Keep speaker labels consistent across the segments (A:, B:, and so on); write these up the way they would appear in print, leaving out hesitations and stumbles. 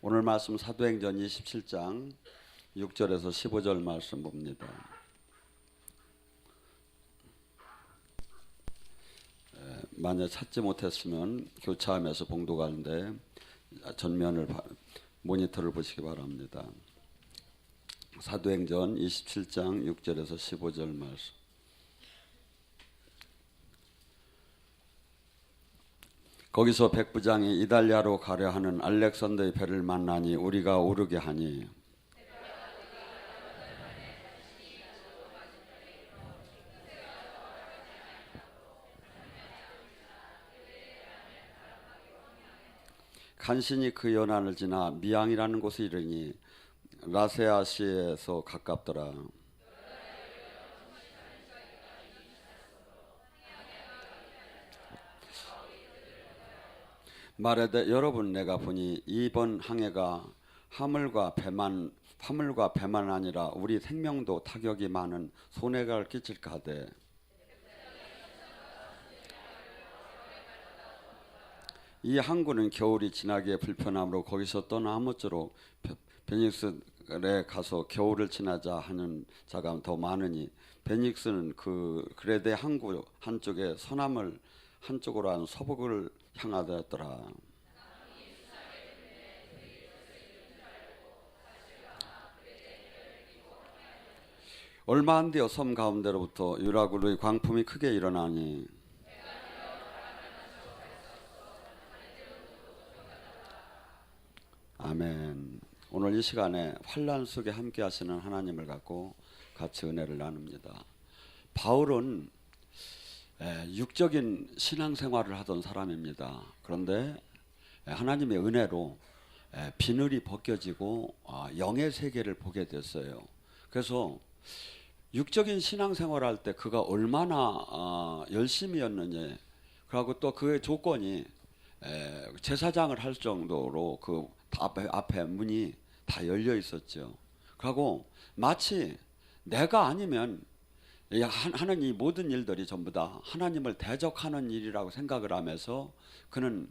A: 오늘 말씀 사도행전 27장 6절에서 15절 말씀 봅니다. 만약 찾지 못했으면 교차하면서 봉독하는데 전면을 모니터를 보시기 바랍니다. 사도행전 27장 6절에서 15절 말씀. 거기서 백부장이 이달리아로 가려 하는 알렉산더의 배를 만나니 우리가 오르게 하니 간신히 그 연안을 지나 미앙이라는 곳에 이르니 라세아시에서 가깝더라. 말하되 여러분 내가 보니 이번 항해가 화물과 배만 아니라 우리 생명도 타격이 많은 손해가 끼칠까 하되 이 항구는 겨울이 지나기에 불편하므로 거기서 떠나 아무쪼록 베닉스에 가서 겨울을 지나자 하는 자가 더 많으니 베닉스는 그 그레데 항구 한쪽에 서남을 한쪽으로 한 서북을 향하더라. 얼마 안 되어 섬 가운데로부터 유라굴의 광풍이 크게 일어나니 아멘. 오늘 이 시간에 환난 속에 함께 하시는 하나님을 갖고 같이 은혜를 나눕니다. 바울은 육적인 신앙생활을 하던 사람입니다. 그런데 하나님의 은혜로 비늘이 벗겨지고 영의 세계를 보게 됐어요. 그래서 육적인 신앙생활을 할 때 그가 얼마나 열심히였느냐, 그리고 또 그의 조건이 제사장을 할 정도로 그 앞에 문이 다 열려 있었죠. 그리고 마치 내가 아니면 하는 이 모든 일들이 전부 다 하나님을 대적하는 일이라고 생각을 하면서 그는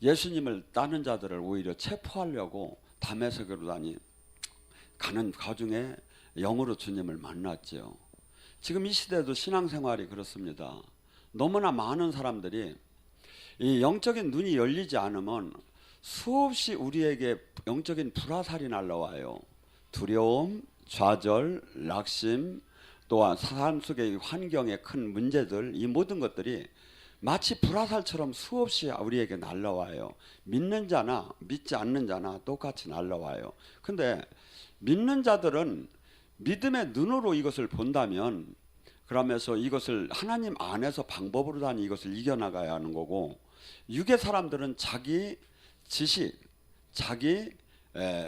A: 예수님을 따는 자들을 오히려 체포하려고 다메섹으로 가는 과정에 영으로 주님을 만났죠. 지금 이 시대도 신앙생활이 그렇습니다. 너무나 많은 사람들이 이 영적인 눈이 열리지 않으면 수없이 우리에게 영적인 불화살이 날라와요. 두려움, 좌절, 낙심, 또한 삶 속의 환경의 큰 문제들, 이 모든 것들이 마치 불화살처럼 수없이 우리에게 날라와요. 믿는 자나 믿지 않는 자나 똑같이 날라와요. 근데 믿는 자들은 믿음의 눈으로 이것을 본다면, 그러면서 이것을 하나님 안에서 방법으로 다니 이것을 이겨나가야 하는 거고, 육의 사람들은 자기 지식, 자기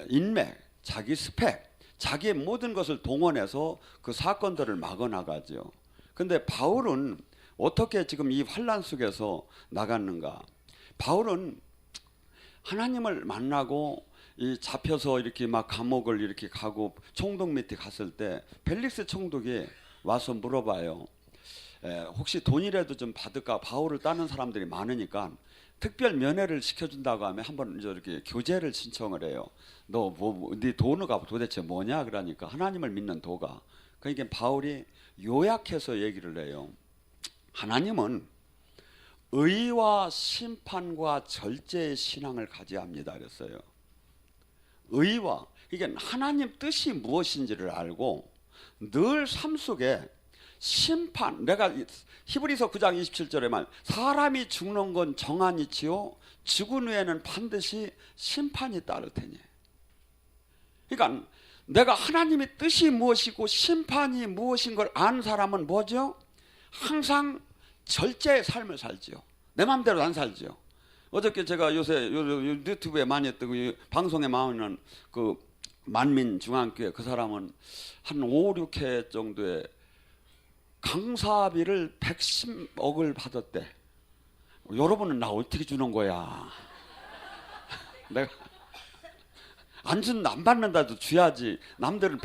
A: 인맥, 자기 스펙, 자기의 모든 것을 동원해서 그 사건들을 막아나가죠. 근데 바울은 어떻게 지금 이 환난 속에서 나갔는가? 바울은 하나님을 만나고 이 잡혀서 이렇게 막 감옥을 이렇게 가고 총독 밑에 갔을 때 펠릭스 총독이 와서 물어봐요. 혹시 돈이라도 좀 받을까? 바울을 따는 사람들이 많으니까 특별 면회를 시켜준다고 하면 한번 이렇게 교제를 신청을 해요. 네 도가 도대체 뭐냐? 그러니까 하나님을 믿는 도가. 그러니까 바울이 요약해서 얘기를 해요. 하나님은 의와 심판과 절제의 신앙을 가져야 합니다. 그랬어요. 의와, 이게 하나님 뜻이 무엇인지를 알고 늘 삶 속에 심판, 내가 히브리서 9장 27절에 말 사람이 죽는 건 정한이치요 죽은 후에는 반드시 심판이 따를 테니. 그러니까 내가 하나님의 뜻이 무엇이고 심판이 무엇인 걸 아는 사람은 뭐죠? 항상 절제의 삶을 살지요. 내 마음대로 안 살지요. 어저께 제가 요새 유튜브에 많이 뜨고 방송에 나오는 그 만민 중앙교회 그 사람은 한 5, 6회 정도의 강사비를 110억을 받았대. 여러분은 나 어떻게 주는 거야? 내가 안 받는다도 줘야지. 남들은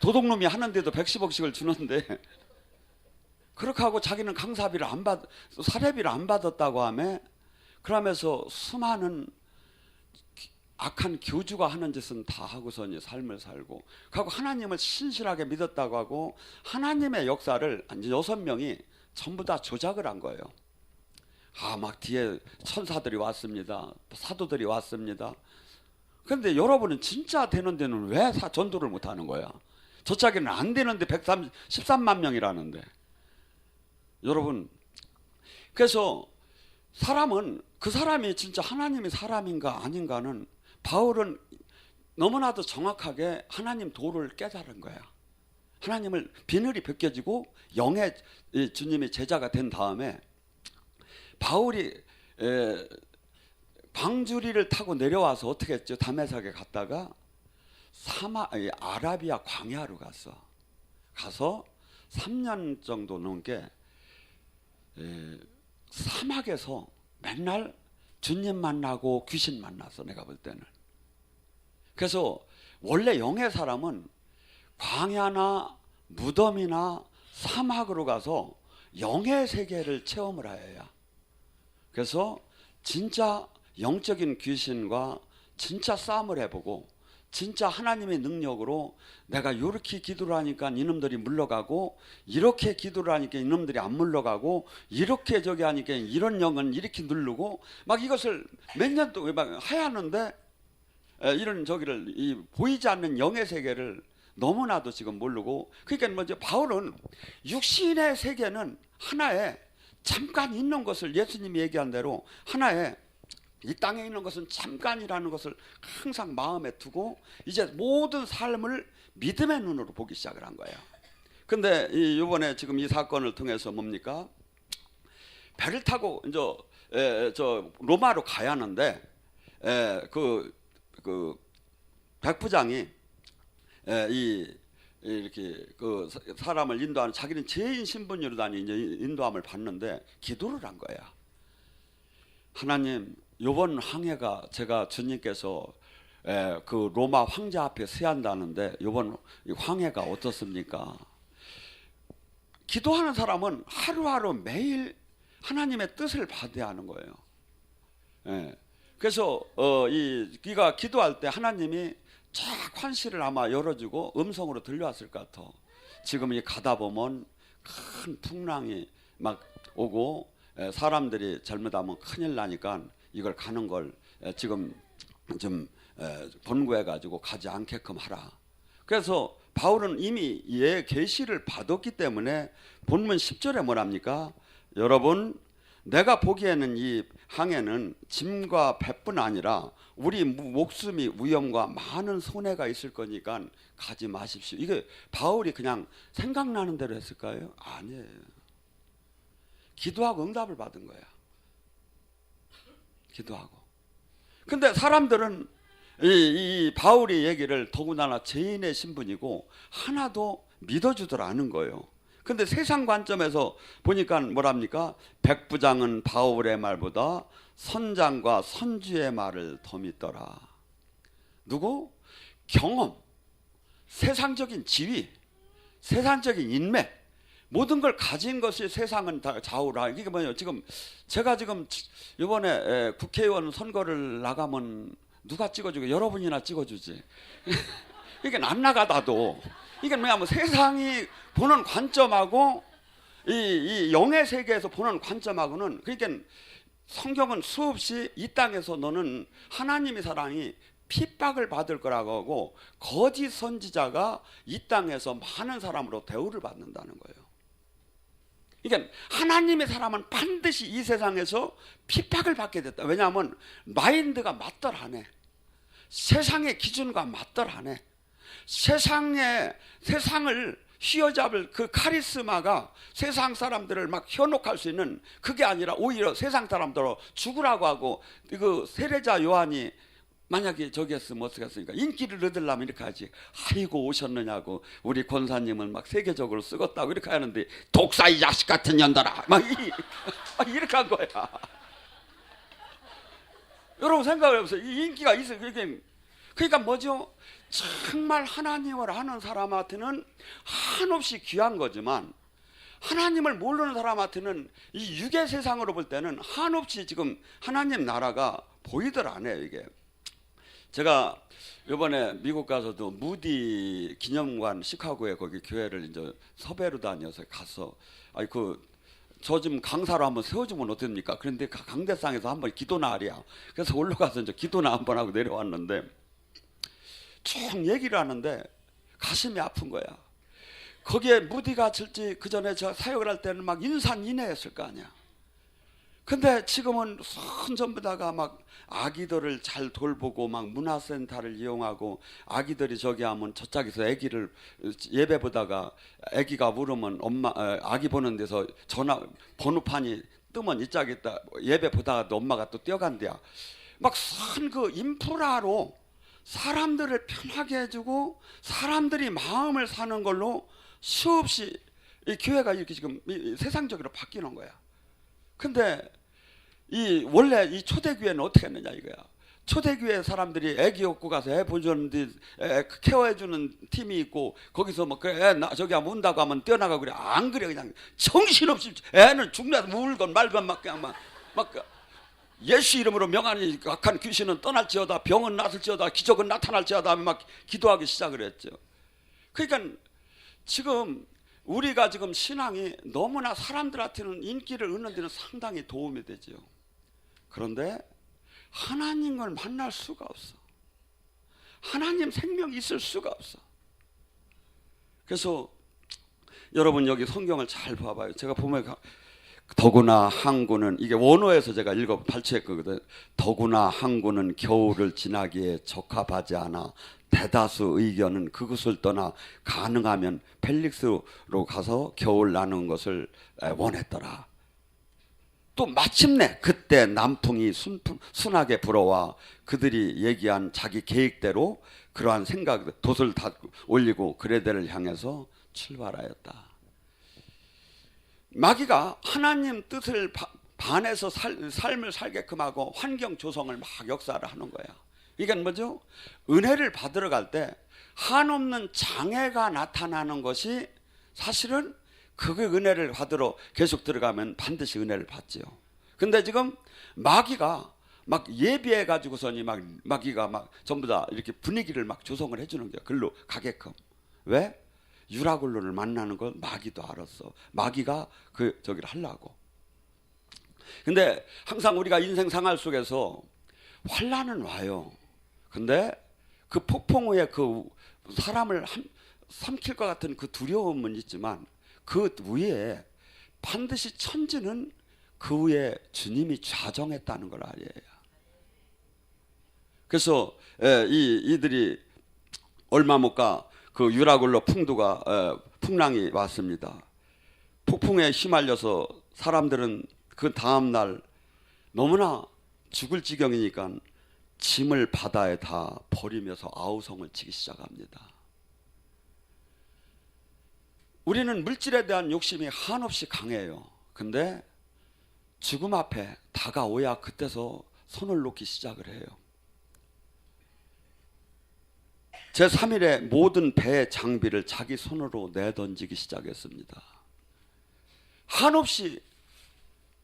A: 도둑놈이 하는데도 110억씩을 주는데 그렇게 하고 자기는 강사비를 사례비를 안 받았다고 하며, 그러면서 수많은 악한 교주가 하는 짓은 다 하고서 삶을 살고, 그리고 하나님을 신실하게 믿었다고 하고 하나님의 역사를 6명이 전부 다 조작을 한 거예요. 막 뒤에 천사들이 왔습니다. 사도들이 왔습니다. 그런데 여러분은 진짜 되는 데는 왜 전도를 못하는 거야? 저짝에는 안 되는데 13만 명이라는데. 여러분, 그래서 사람은 그 사람이 진짜 하나님의 사람인가 아닌가는 바울은 너무나도 정확하게 하나님 도를 깨달은 거야. 하나님을 비늘이 벗겨지고 영의 주님의 제자가 된 다음에 바울이 방주리를 타고 내려와서 어떻게 했죠? 다메섹에 갔다가 아라비아 광야로 가서 3년 정도 넘게 사막에서 맨날 주님 만나고 귀신 만나서, 내가 볼 때는. 그래서 원래 영의 사람은 광야나 무덤이나 사막으로 가서 영의 세계를 체험을 해야. 그래서 진짜 영적인 귀신과 진짜 싸움을 해보고, 진짜 하나님의 능력으로 내가 이렇게 기도를 하니까 이놈들이 물러가고, 이렇게 기도를 하니까 이놈들이 안 물러가고, 이렇게 저기 하니까 이런 영은 이렇게 누르고, 막 이것을 몇 년 동안 막 하야하는데, 이런 저기를 보이지 않는 영의 세계를 너무나도 지금 모르고, 그러니까 먼저 바울은 육신의 세계는 하나에 잠깐 있는 것을, 예수님이 얘기한 대로 하나에 이 땅에 있는 것은 잠깐이라는 것을 항상 마음에 두고 이제 모든 삶을 믿음의 눈으로 보기 시작을 한 거예요. 근데 이번에 지금 이 사건을 통해서 뭡니까? 배를 타고 이제 저 로마로 가야 하는데 그 백부장이 이렇게 그 사람을 인도하는, 자기는 죄인 신분으로 다니 이제 인도함을 받는데 기도를 한 거야. 하나님, 이번 항해가 제가 주님께서 그 로마 황제 앞에 서한다는데 이번 황해가 어떻습니까? 기도하는 사람은 하루하루 매일 하나님의 뜻을 받아야 하는 거예요. 그래서 이가 기도할 때 하나님이 쫙 환시를 아마 열어주고 음성으로 들려왔을 것 같아. 지금 이 가다 보면 큰 풍랑이 막 오고 사람들이 잘못하면 큰일 나니까 이걸 가는 걸 지금 좀 권고해 가지고 가지 않게끔 하라. 그래서 바울은 이미 예 계시를 받았기 때문에 본문 10절에 뭐랍니까? 여러분, 내가 보기에는 이 항해는 짐과 배뿐 아니라 우리 목숨이 위험과 많은 손해가 있을 거니까 가지 마십시오. 이게 바울이 그냥 생각나는 대로 했을까요? 아니에요. 기도하고 응답을 받은 거야. 기도하고. 근데 사람들은 이 바울의 얘기를 더군다나 죄인의 신분이고 하나도 믿어주들 않은 거예요. 근데 세상 관점에서 보니까 뭐랍니까? 백부장은 바울의 말보다 선장과 선주의 말을 더 믿더라. 누구? 경험, 세상적인 지위, 세상적인 인맥, 모든 걸 가진 것이 세상은 다 좌우라. 이게 뭐예요? 지금 제가 지금 이번에 국회의원 선거를 나가면 누가 찍어주고? 여러분이나 찍어주지. 이게 안 나가다도 이게 뭐냐면 세상이 보는 관점하고 이 영의 세계에서 보는 관점하고는, 그러니까 성경은 수없이 이 땅에서 너는 하나님의 사랑이 핍박을 받을 거라고 하고 거짓 선지자가 이 땅에서 많은 사람으로 대우를 받는다는 거예요. 그러니까 하나님의 사람은 반드시 이 세상에서 핍박을 받게 됐다. 왜냐하면 마인드가 맞떨하네. 세상의 기준과 맞떨하네. 세상을 휘어잡을 그 카리스마가 세상 사람들을 막 현혹할 수 있는, 그게 아니라 오히려 세상 사람들로 죽으라고 하고, 그 세례자 요한이 만약에 저기 했으면 어떻게 했습니까? 인기를 얻으려면 이렇게 하지. 아이고 오셨느냐고 우리 권사님은 막 세계적으로 쓰겄다고 이렇게 하는데, 독사 이 자식 같은 년들아 막 이렇게 한 거야. 여러분 생각을 해보세요. 이 인기가 있어요. 그러니까 뭐죠? 정말 하나님을 아는 사람한테는 한없이 귀한 거지만 하나님을 모르는 사람한테는 이 육의 세상으로 볼 때는 한없이 지금 하나님 나라가 보이들 않아요. 이게 제가 이번에 미국 가서도 무디 기념관 시카고에 거기 교회를 이제 섭외로 다녀서 가서 아이 저 지금 강사로 한번 세워주면 어떻습니까? 그런데 강대상에서 한번 기도나 하랴. 그래서 올라가서 이제 기도나 한번 하고 내려왔는데 쭉 얘기를 하는데 가슴이 아픈 거야. 거기에 무디가 질지 그 전에 저 사역을 할 때는 막 인산인해했을 거 아니야. 근데 지금은 전부 다가 막 아기들을 잘 돌보고 막 문화센터를 이용하고 아기들이 저기 하면 저짝에서 아기를 예배 보다가 아기가 물으면 엄마 아기 보는 데서 전화 번호판이 뜨면 이짝에 있다 예배 보다가도 엄마가 또 뛰어간대야. 막 선 그 인프라로 사람들을 편하게 해주고 사람들이 마음을 사는 걸로 수없이 이 교회가 이렇게 지금 세상적으로 바뀌는 거야. 근데 원래 이 초대교회는 어떻게 했느냐 이거야. 초대교회 사람들이 애기 업고 가서 애 보여주는데 케어해주는 팀이 있고 거기서 뭐 그래 저기 하면 운다고 하면 뛰어나가고 그래. 안 그래. 그냥 정신없이 애는 죽나서 울건 말건 막 그냥 막 예수 이름으로 명하니 악한 귀신은 떠날지어다 병은 낫을지어다 기적은 나타날지어다 하면 막 기도하기 시작을 했죠. 그러니까 지금 우리가 지금 신앙이 너무나 사람들한테는 인기를 얻는 데는 상당히 도움이 되죠. 그런데 하나님을 만날 수가 없어. 하나님 생명이 있을 수가 없어. 그래서 여러분 여기 성경을 잘 봐봐요. 제가 보면 더구나 항구는 이게 원어에서 제가 읽어 발췌했거든. 더구나 항구는 겨울을 지나기에 적합하지 않아 대다수 의견은 그것을 떠나 가능하면 펠릭스로 가서 겨울 나는 것을 원했더라. 또 마침내 그때 남풍이 순하게 불어와 그들이 얘기한 자기 계획대로 그러한 생각 돛을 다 올리고 그레데를 향해서 출발하였다. 마귀가 하나님 뜻을 반해서 삶을 살게끔 하고 환경 조성을 막 역사를 하는 거야. 이게 뭐죠? 은혜를 받으러 갈 때 한없는 장애가 나타나는 것이 사실은 그 은혜를 받으러 계속 들어가면 반드시 은혜를 받지요. 근데 지금 마귀가 막 예비해 가지고서니 마귀가 막 전부 다 이렇게 분위기를 막 조성을 해주는 거야. 글로 가게끔. 왜? 유라굴로를 만나는 걸 마귀도 알았어. 마귀가 저기를 하려고. 근데 항상 우리가 인생 생활 속에서 환난은 와요. 근데 그 폭풍 후에 그 사람을 삼킬 것 같은 그 두려움은 있지만 그 위에 반드시 천지는 그 위에 주님이 좌정했다는 걸 알아야 해요. 그래서 이들이 얼마 못 가 그 유라굴로 풍랑이 왔습니다. 폭풍에 휘말려서 사람들은 그 다음 날 너무나 죽을 지경이니까 짐을 바다에 다 버리면서 아우성을 치기 시작합니다. 우리는 물질에 대한 욕심이 한없이 강해요. 근데 죽음 앞에 다가오야 그때서 손을 놓기 시작을 해요. 제3일에 모든 배의 장비를 자기 손으로 내던지기 시작했습니다. 한없이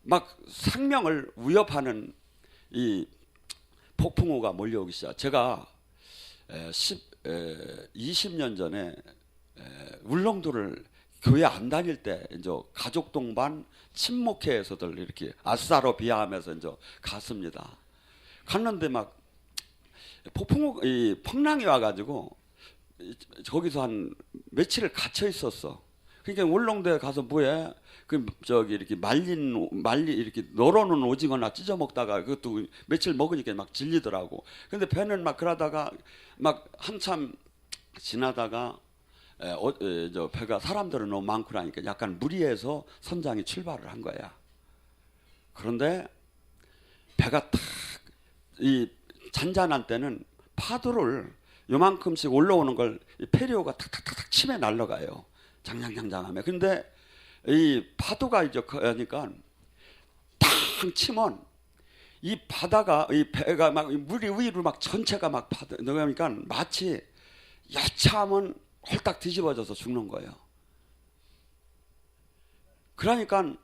A: 막 생명을 위협하는 이 폭풍우가 몰려오기 시작. 제가 20년 전에 울릉도를 교회 안 다닐 때 이제 가족 동반 친목회에서들 이렇게 아싸로 비하하면서 이제 갔습니다. 갔는데 막 풍랑이 와가지고 거기서 한 며칠을 갇혀 있었어. 그러니까 울릉도에 가서 뭐해? 이렇게 이렇게 널어놓은 오징어나 찢어 먹다가 그것도 며칠 먹으니까 막 질리더라고. 근데 배는 막 그러다가 막 한참 지나다가 배가 사람들은 너무 많고 나니까 약간 무리해서 선장이 출발을 한 거야. 그런데 배가 탁 잔잔한 때는 파도를 요만큼씩 올라오는 걸 페리오가 탁탁탁 치며 날아가요. 장장장장하면. 근데 이 파도가 이제 가니까 탁 치면 이 바다가 이 배가 막 물이 위로 막 전체가 막 나가니까 마치 여차하면 홀딱 뒤집어져서 죽는 거예요. 그러니까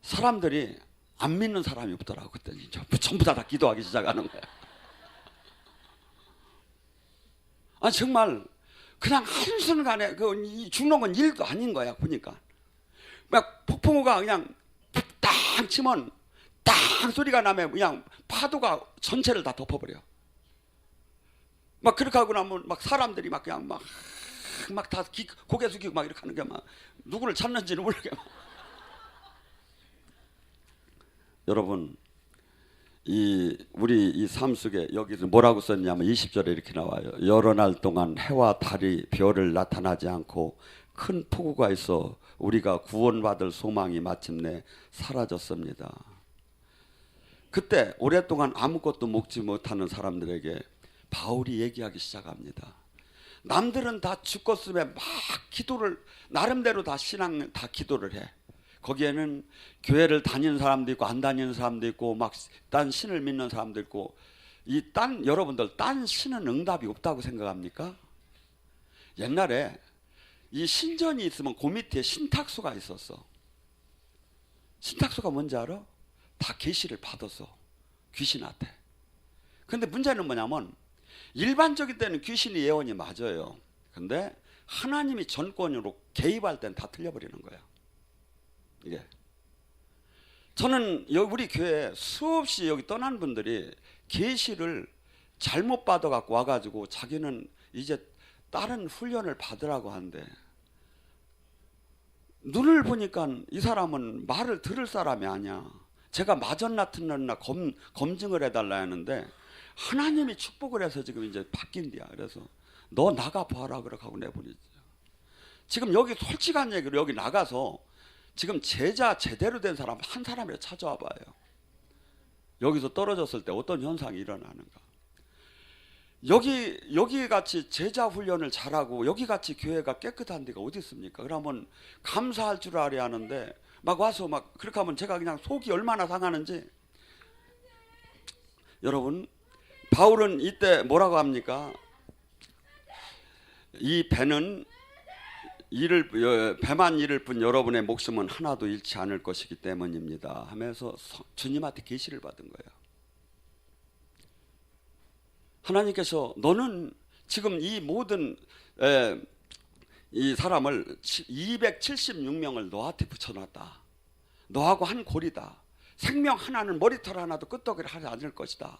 A: 사람들이 안 믿는 사람이 없더라고. 그때 전부 다 기도하기 시작하는 거야. 아 정말 그냥 한순간에 그 죽는 건 일도 아닌 거야. 보니까 막 폭풍우가 그냥 딱 치면 딱 소리가 나면 그냥 파도가 전체를 다 덮어버려. 막 그렇게 하고 나면 막 사람들이 막 그냥 막 다 고개 숙이고 막 이렇게 하는 게 막 누구를 찾는지는 모르게 막. 여러분 우리 이 삶 속에 여기서 뭐라고 썼냐면 20절에 이렇게 나와요. 여러 날 동안 해와 달이 별을 나타나지 않고 큰 폭우가 있어 우리가 구원받을 소망이 마침내 사라졌습니다. 그때 오랫동안 아무것도 먹지 못하는 사람들에게 바울이 얘기하기 시작합니다. 남들은 다 죽었으면 막 기도를 나름대로 다 신앙 다 기도를 해. 거기에는 교회를 다니는 사람도 있고 안 다니는 사람도 있고 막 딴 신을 믿는 사람도 있고 여러분들 딴 신은 응답이 없다고 생각합니까? 옛날에 이 신전이 있으면 그 밑에 신탁소가 있었어. 신탁소가 뭔지 알아? 다 계시를 받았어. 귀신한테. 근데 문제는 뭐냐면 일반적인 때는 귀신이 예언이 맞아요. 근데 하나님이 전권으로 개입할 때는 다 틀려버리는 거야. 이게 저는 우리 교회에 수없이 여기 떠난 분들이 계시를 잘못 받아갖고 와가지고 자기는 이제 다른 훈련을 받으라고 하는데 눈을 보니까 이 사람은 말을 들을 사람이 아니야. 제가 맞았나 틀렸나 검증을 해달라 했는데 하나님이 축복을 해서 지금 이제 바뀐대야. 그래서 너 나가 봐라 그렇게 하고 내보내죠. 지금 여기 솔직한 얘기로 여기 나가서 지금 제자 제대로 된 사람 한 사람이라도 찾아와 봐요. 여기서 떨어졌을 때 어떤 현상이 일어나는가. 여기 같이 제자 훈련을 잘하고 여기 같이 교회가 깨끗한 데가 어디 있습니까? 그러면 감사할 줄 알아야 하는데 막 와서 막 그렇게 하면 제가 그냥 속이 얼마나 상하는지. 여러분 바울은 이때 뭐라고 합니까? 이 배는 배만 잃을 뿐 여러분의 목숨은 하나도 잃지 않을 것이기 때문입니다 하면서 주님한테 계시를 받은 거예요. 하나님께서 너는 지금 이 모든 이 사람을 276명을 너한테 붙여놨다. 너하고 한 골이다. 생명 하나는 머리털 하나도 끄떡이를 하지 않을 것이다.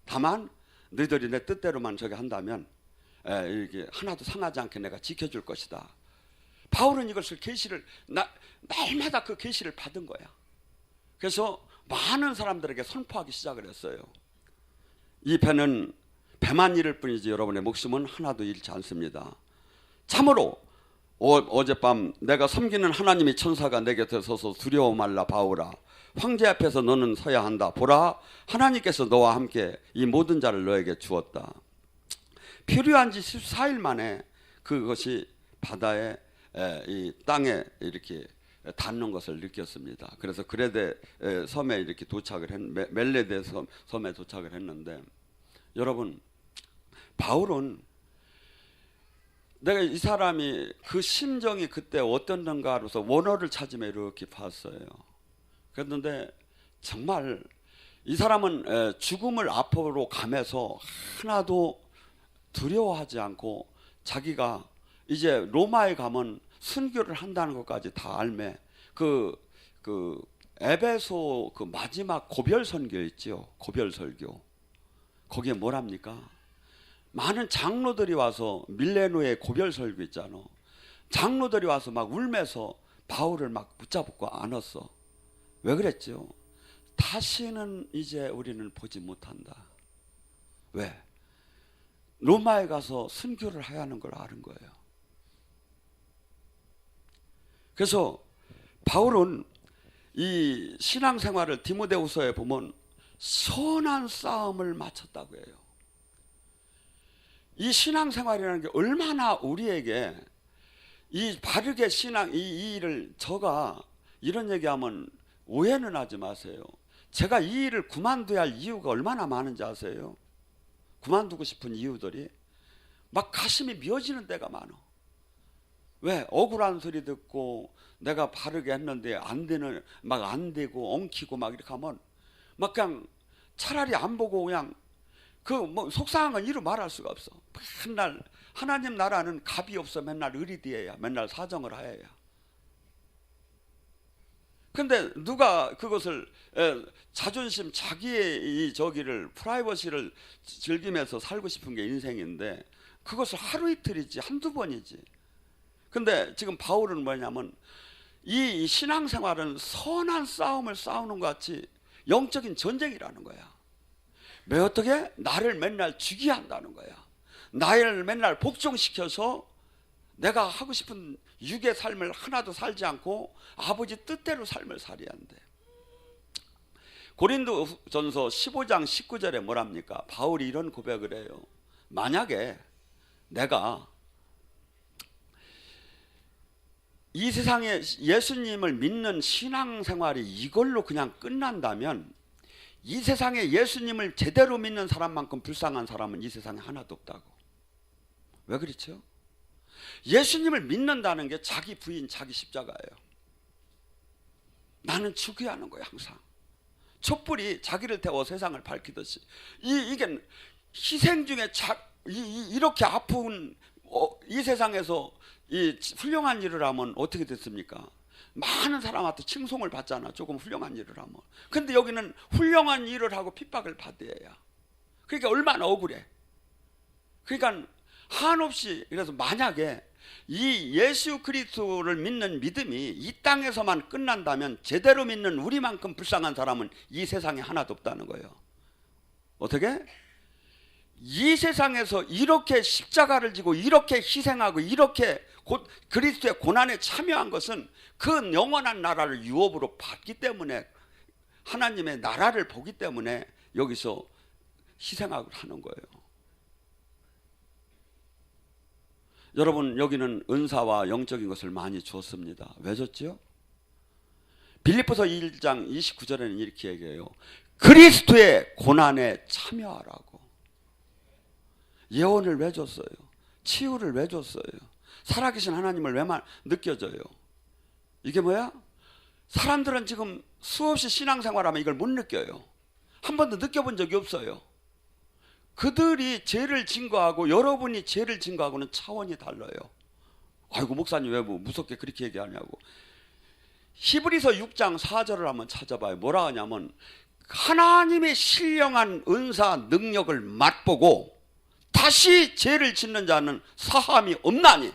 A: 다만 너희들이 내 뜻대로만 저기 한다면 이렇게 하나도 상하지 않게 내가 지켜줄 것이다. 바울은 이것을 계시를 날마다 그 계시를 받은 거야. 그래서 많은 사람들에게 선포하기 시작을 했어요. 이 배는 배만 잃을 뿐이지 여러분의 목숨은 하나도 잃지 않습니다. 참으로 어젯밤 내가 섬기는 하나님의 천사가 내 곁에 서서 두려워 말라 바울아 황제 앞에서 너는 서야 한다. 보라 하나님께서 너와 함께 이 모든 자를 너에게 주었다. 필요한 지 14일 만에 그것이 바다에 이 땅에 이렇게 닿는 것을 느꼈습니다. 그래서 그레데 섬에 이렇게 멜레데 섬에 도착을 했는데 여러분 바울은 내가 이 사람이 그 심정이 그때 어땠는가 하고서 원어를 찾으며 이렇게 봤어요. 그랬는데 정말 이 사람은 죽음을 앞으로 가면서 하나도 두려워하지 않고 자기가 이제 로마에 가면 순교를 한다는 것까지 다 알매 그 에베소 그 마지막 고별 선교 있죠. 고별 설교. 거기에 뭐랍니까? 많은 장로들이 와서 밀레노의 고별 설교 있잖아. 장로들이 와서 막 울면서 바울을 막 붙잡고 안았어. 왜 그랬죠? 다시는 이제 우리는 보지 못한다. 왜? 로마에 가서 순교를 해야 하는 걸 아는 거예요. 그래서 바울은 이 신앙생활을 디모데후서에 보면 선한 싸움을 마쳤다고 해요. 이 신앙생활이라는 게 얼마나 우리에게 이 바르게 이 일을 저가 이런 얘기하면 오해는 하지 마세요. 제가 이 일을 그만둬야 할 이유가 얼마나 많은지 아세요? 그만두고 싶은 이유들이 막 가슴이 미어지는 때가 많아. 왜? 억울한 소리 듣고 내가 바르게 했는데 안 되는 막 안 되고 엉키고 막 이렇게 하면 막 그냥 차라리 안 보고 그냥 그 뭐 속상한 건 이루 말할 수가 없어. 맨날 하나님 나라는 갑이 없어. 맨날 의리디에야. 맨날 사정을 하여야. 근데 누가 그것을 자존심, 자기의 이 저기를 프라이버시를 즐기면서 살고 싶은 게 인생인데 그것을 하루 이틀이지 한두 번이지. 근데 지금 바울은 뭐냐면 이 신앙생활은 선한 싸움을 싸우는 것 같이 영적인 전쟁이라는 거야. 왜 어떻게? 나를 맨날 죽이게 한다는 거야. 나를 맨날 복종시켜서 내가 하고 싶은 육의 삶을 하나도 살지 않고 아버지 뜻대로 삶을 살아야 한대. 고린도전서 15장 19절에 뭐랍니까? 바울이 이런 고백을 해요. 만약에 내가 이 세상에 예수님을 믿는 신앙생활이 이걸로 그냥 끝난다면 이 세상에 예수님을 제대로 믿는 사람만큼 불쌍한 사람은 이 세상에 하나도 없다고. 왜 그렇죠? 예수님을 믿는다는 게 자기 부인, 자기 십자가예요. 나는 죽여야 하는 거예요. 항상 촛불이 자기를 태워 세상을 밝히듯이 이게 희생 중에 이렇게 아픈 이 세상에서 이 훌륭한 일을 하면 어떻게 됐습니까? 많은 사람한테 칭송을 받잖아. 조금 훌륭한 일을 하면. 근데 여기는 훌륭한 일을 하고 핍박을 받아야. 그러니까 얼마나 억울해. 그러니까 한없이. 그래서 만약에 이 예수 그리스도를 믿는 믿음이 이 땅에서만 끝난다면 제대로 믿는 우리만큼 불쌍한 사람은 이 세상에 하나도 없다는 거예요. 어떻게? 이 세상에서 이렇게 십자가를 지고 이렇게 희생하고 이렇게 그리스도의 고난에 참여한 것은 그 영원한 나라를 유업으로 받기 때문에, 하나님의 나라를 보기 때문에 여기서 희생하고 하는 거예요. 여러분, 여기는 은사와 영적인 것을 많이 주었습니다. 왜 줬지요? 빌립보서 1장 29절에는 이렇게 얘기해요. 그리스도의 고난에 참여하라고. 예언을 왜 줬어요? 치유를 왜 줬어요? 살아계신 하나님을 왜 느껴져요? 이게 뭐야? 사람들은 지금 수없이 신앙생활하면 이걸 못 느껴요. 한 번도 느껴본 적이 없어요. 그들이 죄를 증거하고 여러분이 죄를 증거하고는 차원이 달라요. 아이고 목사님 왜 무섭게 그렇게 얘기하냐고. 히브리서 6장 4절을 한번 찾아봐요. 뭐라 하냐면 하나님의 신령한 은사 능력을 맛보고 다시 죄를 짓는 자는 사함이 없나니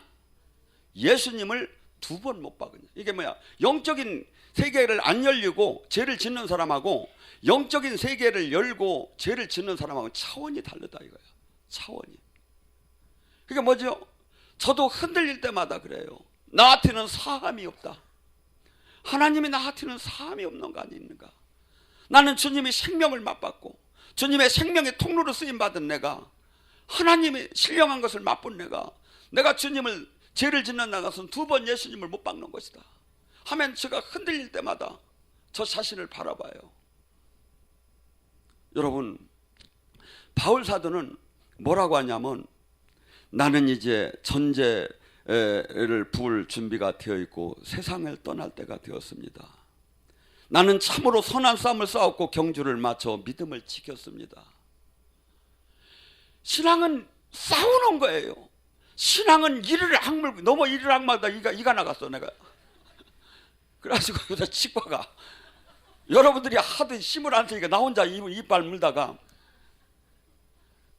A: 예수님을 2번 못 박으냐. 이게 뭐야? 영적인 세계를 안 열리고 죄를 짓는 사람하고 영적인 세계를 열고 죄를 짓는 사람하고 차원이 다르다 이거야. 차원이. 그게 뭐죠? 저도 흔들릴 때마다 그래요. 나한테는 사함이 없다. 하나님이 나한테는 사함이 없는 거 아닙니까? 나는 주님의 생명을 맛봤고 주님의 생명의 통로로 쓰임받은 내가, 하나님의 신령한 것을 맛본 내가 주님을 죄를 짓는 나가서는 2번 예수님을 못 박는 것이다 하면 제가 흔들릴 때마다 저 자신을 바라봐요. 여러분, 바울 사도는 뭐라고 하냐면 나는 이제 전제를 부을 준비가 되어 있고 세상을 떠날 때가 되었습니다. 나는 참으로 선한 싸움을 싸웠고 경주를 마쳐 믿음을 지켰습니다. 신앙은 싸우는 거예요. 신앙은 이를 악물고 넘어 이를 악마다 이가 나갔어 내가. 그래가지고 여기다 치과가 여러분들이 하도 힘을 안 쓰니까 나 혼자 이빨 물다가,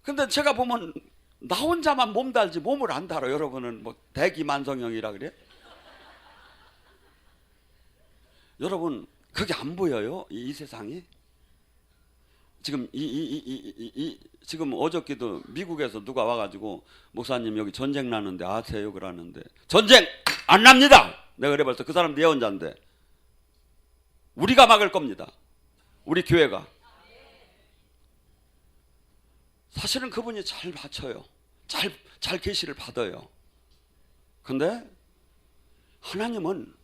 A: 근데 제가 보면 나 혼자만 몸 달지 몸을 안 달아. 여러분은 뭐 대기만성형이라 그래? 여러분 그게 안 보여요? 이 세상이? 지금 지금 어저께도 미국에서 누가 와가지고 목사님 여기 전쟁 나는데 아세요? 그러는데 전쟁 안 납니다. 내가 그래 봤어. 그 사람 예언자인데 우리가 막을 겁니다. 우리 교회가. 사실은 그분이 잘 받쳐요. 잘 계시를 받아요. 근데 하나님은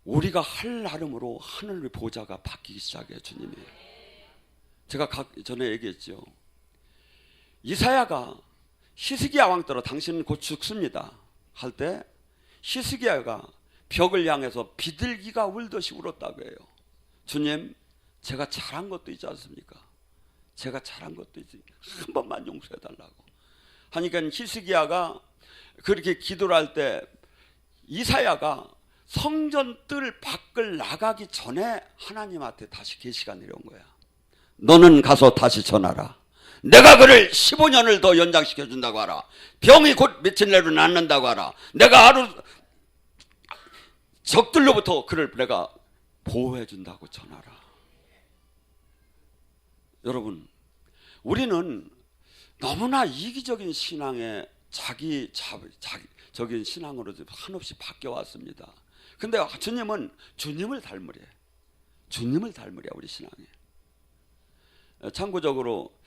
A: 우리가 할 나름으로 하늘의 보좌가 바뀌기 시작해요. 주님이. 제가 전에 얘기했죠. 이사야가 히스기야 왕 때로 당신은 곧 죽습니다 할 때 히스기야가 벽을 향해서 비둘기가 울듯이 울었다고 해요. 주님, 제가 잘한 것도 있지 않습니까? 제가 잘한 것도 있지. 한 번만 용서해 달라고 하니까 히스기야가 그렇게 기도를 할 때 이사야가 성전 뜰 밖을 나가기 전에 하나님한테 다시 계시가 내려온 거야. 너는 가서 다시 전하라. 내가 그를 15년을 더 연장시켜 준다고 하라. 병이 곧 며칠 내로 낫는다고 하라. 내가 하루 적들로부터 그를 내가 보호해 준다고 전하라. 여러분, 우리는 너무나 이기적인 신앙에 자기적인 신앙으로 한없이 바뀌어 왔습니다. 근데 주님은 주님을 닮으래. 주님을 닮으래 우리 신앙에. 참고적으로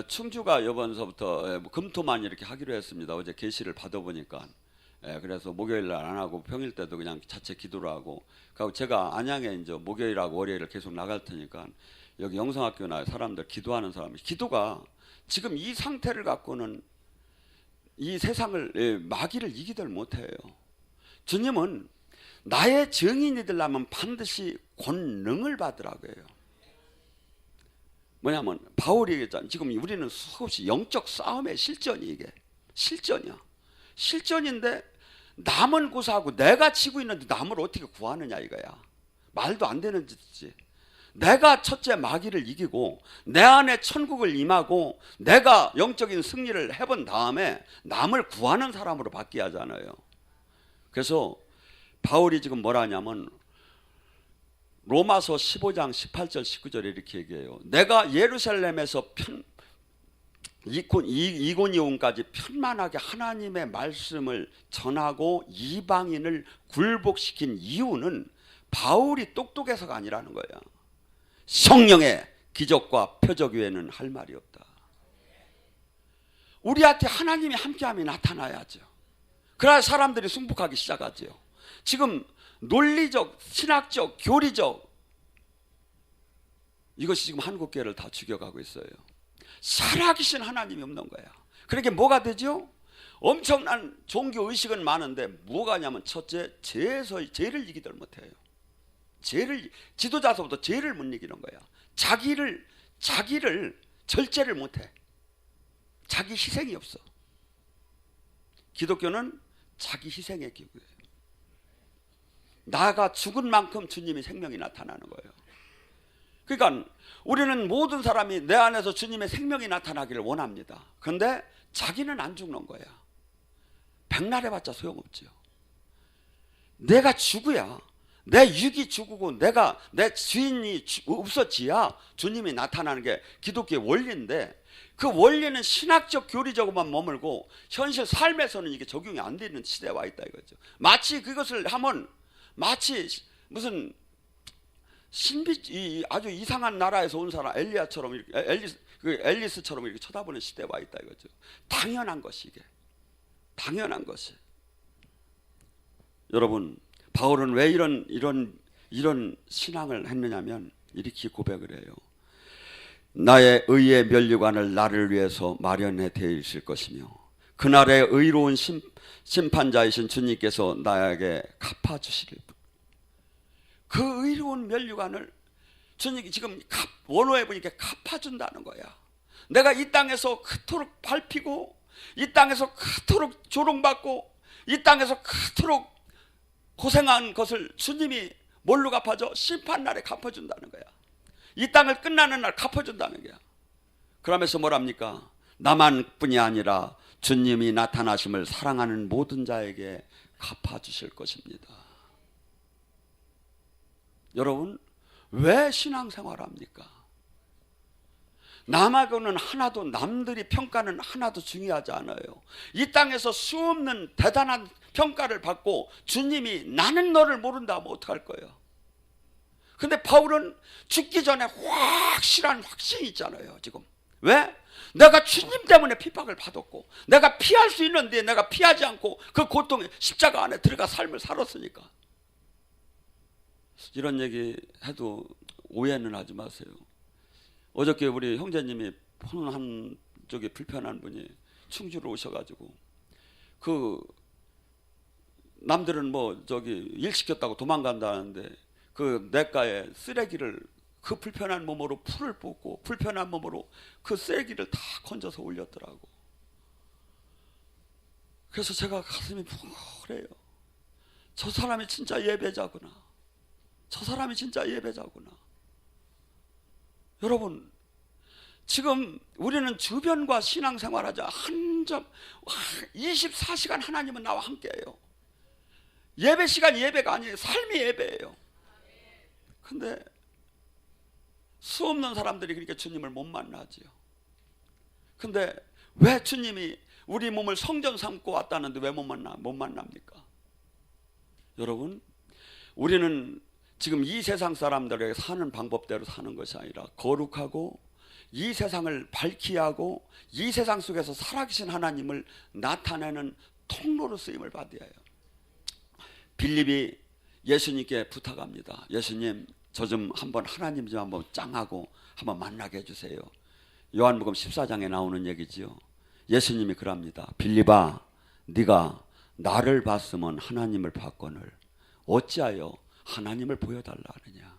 A: 충주가 이번서부터 금토만 이렇게 하기로 했습니다. 어제 계시를 받아보니까. 그래서 목요일 날 안 하고 평일 때도 그냥 자체 기도를 하고, 그리고 제가 안양에 이제 목요일하고 월요일을 계속 나갈 테니까 여기 영성학교나 사람들 기도하는 사람이, 기도가 지금 이 상태를 갖고는 이 세상을 마귀를 이기들 못해요. 주님은 나의 증인이 되려면 반드시 권능을 받으라고 해요. 뭐냐면 바울이 얘기했잖아요. 지금 우리는 수없이 영적 싸움의 실전이, 이게 실전이야. 실전인데 남은 구사하고 내가 치고 있는데 남을 어떻게 구하느냐 이거야. 말도 안 되는 짓이지. 내가 첫째 마귀를 이기고 내 안에 천국을 임하고 내가 영적인 승리를 해본 다음에 남을 구하는 사람으로 바뀌어야 하잖아요. 그래서 바울이 지금 뭐라 하냐면 로마서 15장 18절 19절에 이렇게 얘기해요. 내가 예루살렘에서 이고니온까지 편만하게 하나님의 말씀을 전하고 이방인을 굴복시킨 이유는 바울이 똑똑해서가 아니라는 거야. 성령의 기적과 표적 외에는 할 말이 없다. 우리한테 하나님이 함께함이 나타나야죠. 그래야 사람들이 승복하기 시작하죠. 지금 논리적, 신학적, 교리적, 이것이 지금 한국교회를 다 죽여가고 있어요. 살아계신 하나님이 없는 거야. 그러니까 뭐가 되죠? 엄청난 종교 의식은 많은데 뭐가 하냐면 첫째, 죄를 이기들 못해요. 지도자서부터 죄를 못 이기는 거야. 자기를 절제를 못해. 자기 희생이 없어. 기독교는 자기 희생의 기구예요. 나가 죽은 만큼 주님의 생명이 나타나는 거예요. 그러니까 우리는 모든 사람이 내 안에서 주님의 생명이 나타나기를 원합니다. 그런데 자기는 안 죽는 거야. 백날 해봤자 소용없죠. 내가 죽어야, 내 육이 죽고 내 주인이 없어지야 주님이 나타나는 게 기독교의 원리인데, 그 원리는 신학적 교리적으로만 머물고 현실 삶에서는 이게 적용이 안 되는 시대에 와 있다 이거죠. 마치 그것을 하면 마치 무슨 아주 이상한 나라에서 온 사람 엘리야처럼 엘리스처럼 이렇게 쳐다보는 시대에 와 있다 이거죠. 당연한 것이, 이게 당연한 것이. 여러분, 바울은 왜 이런 신앙을 했느냐면 이렇게 고백을 해요. 나의 의의 면류관을 나를 위해서 마련해 되실 것이며 그날의 의로운 심판자이신 주님께서 나에게 갚아주시리라. 그 의로운 면류관을 주님이 지금 원어에 보니까 갚아준다는 거야. 내가 이 땅에서 그토록 밟히고, 이 땅에서 그토록 조롱받고, 이 땅에서 그토록 고생한 것을 주님이 뭘로 갚아줘? 심판날에 갚아준다는 거야. 이 땅을 끝나는 날 갚아준다는 거야. 그러면서 뭐랍니까? 나만뿐이 아니라 주님이 나타나심을 사랑하는 모든 자에게 갚아주실 것입니다. 여러분, 왜 신앙생활합니까? 남하고는 하나도, 남들이 평가는 하나도 중요하지 않아요. 이 땅에서 수없는 대단한 평가를 받고 주님이 나는 너를 모른다 하면 어떡할 거예요? 근데 바울은 죽기 전에 확실한 확신이 있잖아요. 지금 왜? 내가 주님 때문에 핍박을 받았고 내가 피할 수 있는데 내가 피하지 않고 그 고통에 십자가 안에 들어가 삶을 살았으니까. 이런 얘기 해도 오해는 하지 마세요. 어저께 우리 형제님이 폰 한쪽이 불편한 분이 충주로 오셔가지고, 그 남들은 뭐 저기 일 시켰다고 도망간다는데 그 내과에 쓰레기를 그 불편한 몸으로 풀을 뽑고 불편한 몸으로 그 쐐기를 다 건져서 올렸더라고. 그래서 제가 가슴이 뭉클해요. 저 사람이 진짜 예배자구나. 저 사람이 진짜 예배자구나. 여러분, 지금 우리는 주변과 신앙생활하자 한 점 24시간 하나님은 나와 함께해요. 예배 시간이 예배가 아니에요. 삶이 예배예요. 근데 수 없는 사람들이 그러니까 주님을 못 만나지요. 근데 왜 주님이 우리 몸을 성전 삼고 왔다는데 왜 못 만납니까? 여러분, 우리는 지금 이 세상 사람들에게 사는 방법대로 사는 것이 아니라 거룩하고 이 세상을 밝히 하고 이 세상 속에서 살아계신 하나님을 나타내는 통로로 쓰임을 받아야 해요. 빌립이 예수님께 부탁합니다. 예수님, 저 좀 한번 하나님 좀 한번 짱하고 한번 만나게 해주세요. 요한복음 14장에 나오는 얘기지요. 예수님이 그럽니다. 빌립아, 네가 나를 봤으면 하나님을 봤거늘 어찌하여 하나님을 보여달라 하느냐.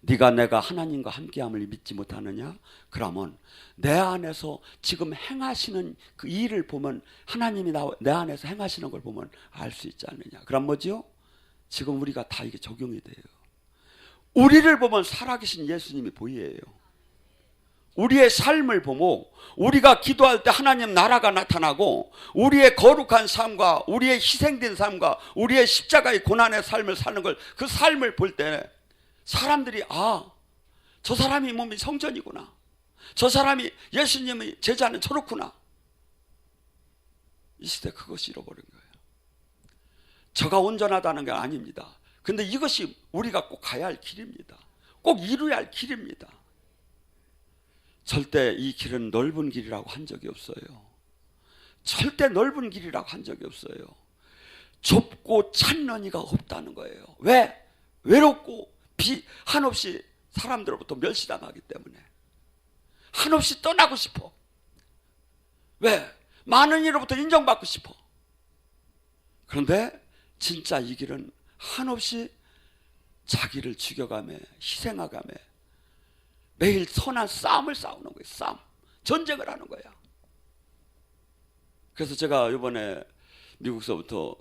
A: 네가 내가 하나님과 함께함을 믿지 못하느냐? 그러면 내 안에서 지금 행하시는 그 일을 보면 하나님이 내 안에서 행하시는 걸 보면 알 수 있지 않느냐. 그럼 뭐죠? 지금 우리가 다 이게 적용이 돼요. 우리를 보면 살아계신 예수님이 보여요. 우리의 삶을 보고 우리가 기도할 때 하나님 나라가 나타나고 우리의 거룩한 삶과 우리의 희생된 삶과 우리의 십자가의 고난의 삶을 사는 걸 그 삶을 볼 때 사람들이 저 사람이 몸이 성전이구나. 저 사람이 예수님의 제자는 저렇구나. 이 시대 그것이 잃어버린 거예요. 저가 온전하다는 게 아닙니다. 근데 이것이 우리가 꼭 가야 할 길입니다. 꼭 이루어야 할 길입니다. 절대 이 길은 넓은 길이라고 한 적이 없어요. 절대 넓은 길이라고 한 적이 없어요. 좁고 찬런이가 없다는 거예요. 왜? 외롭고 한없이 사람들로부터 멸시당하기 때문에. 한없이 떠나고 싶어. 왜? 많은 이로부터 인정받고 싶어. 그런데 진짜 이 길은 한없이 자기를 죽여가며 희생하가며 매일 선한 싸움을 싸우는 거예요. 싸움. 전쟁을 하는 거야. 그래서 제가 이번에 미국서부터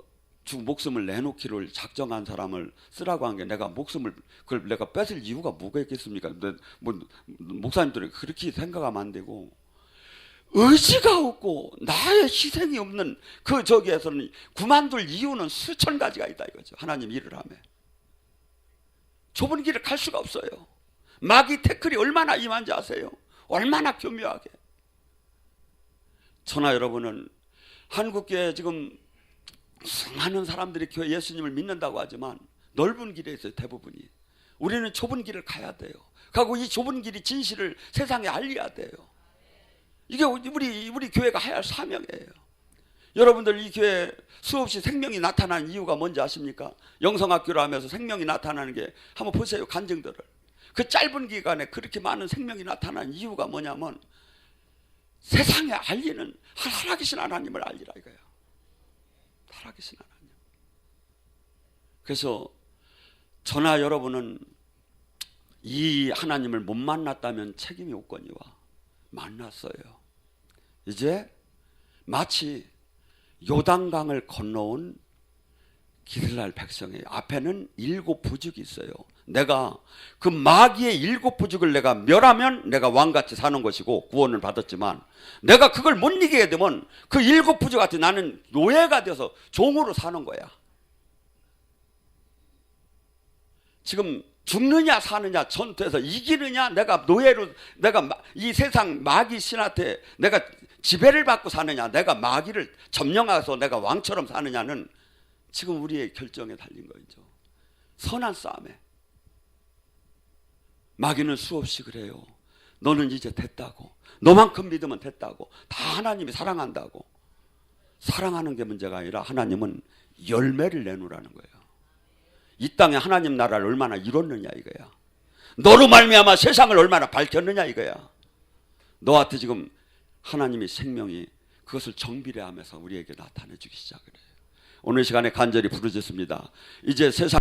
A: 목숨을 내놓기를 작정한 사람을 쓰라고 한 게 내가 그걸 내가 뺏을 이유가 뭐가 있겠습니까? 뭐 목사님들이 그렇게 생각하면 안 되고 의지가 없고 나의 희생이 없는 그 저기에서는 그만둘 이유는 수천 가지가 있다 이거죠. 하나님 일을 하며 좁은 길을 갈 수가 없어요. 마귀 태클이 얼마나 임한지 아세요? 얼마나 교묘하게. 저나 여러분은 한국교회 지금 수많은 사람들이 교회 예수님을 믿는다고 하지만 넓은 길에 있어요. 대부분이. 우리는 좁은 길을 가야 돼요. 그리고 이 좁은 길이 진실을 세상에 알려야 돼요. 이게 우리 교회가 해야 할 사명이에요. 여러분들 이 교회에 수없이 생명이 나타나는 이유가 뭔지 아십니까? 영성학교를 하면서 생명이 나타나는 게 한번 보세요. 간증들을. 그 짧은 기간에 그렇게 많은 생명이 나타나는 이유가 뭐냐면 세상에 알리는 살아계신 하나님을 알리라 이거예요. 살아계신 하나님. 그래서 저나 여러분은 이 하나님을 못 만났다면 책임이 없거니와 만났어요. 이제 마치 요단강을 건너온 이스라엘 백성의 앞에는 7 부족이 있어요. 내가 그 마귀의 7 부족을 내가 멸하면 내가 왕같이 사는 것이고 구원을 받았지만 내가 그걸 못 이기게 되면 그 7 부족한테 나는 노예가 돼서 종으로 사는 거야. 지금 죽느냐 사느냐 전투에서 이기느냐 내가 노예로 내가 이 세상 마귀 신한테 내가 지배를 받고 사느냐 내가 마귀를 점령해서 내가 왕처럼 사느냐는 지금 우리의 결정에 달린 거죠. 선한 싸움에. 마귀는 수없이 그래요. 너는 이제 됐다고. 너만큼 믿으면 됐다고. 다 하나님이 사랑한다고. 사랑하는 게 문제가 아니라 하나님은 열매를 내놓으라는 거예요. 이 땅에 하나님 나라를 얼마나 이뤘느냐 이거야. 너로 말미암아 세상을 얼마나 밝혔느냐 이거야. 너한테 지금 하나님의 생명이 그것을 정비례하면서 우리에게 나타내 주기 시작을 해요. 오늘 시간에 간절히 부르짖습니다. 이제 세상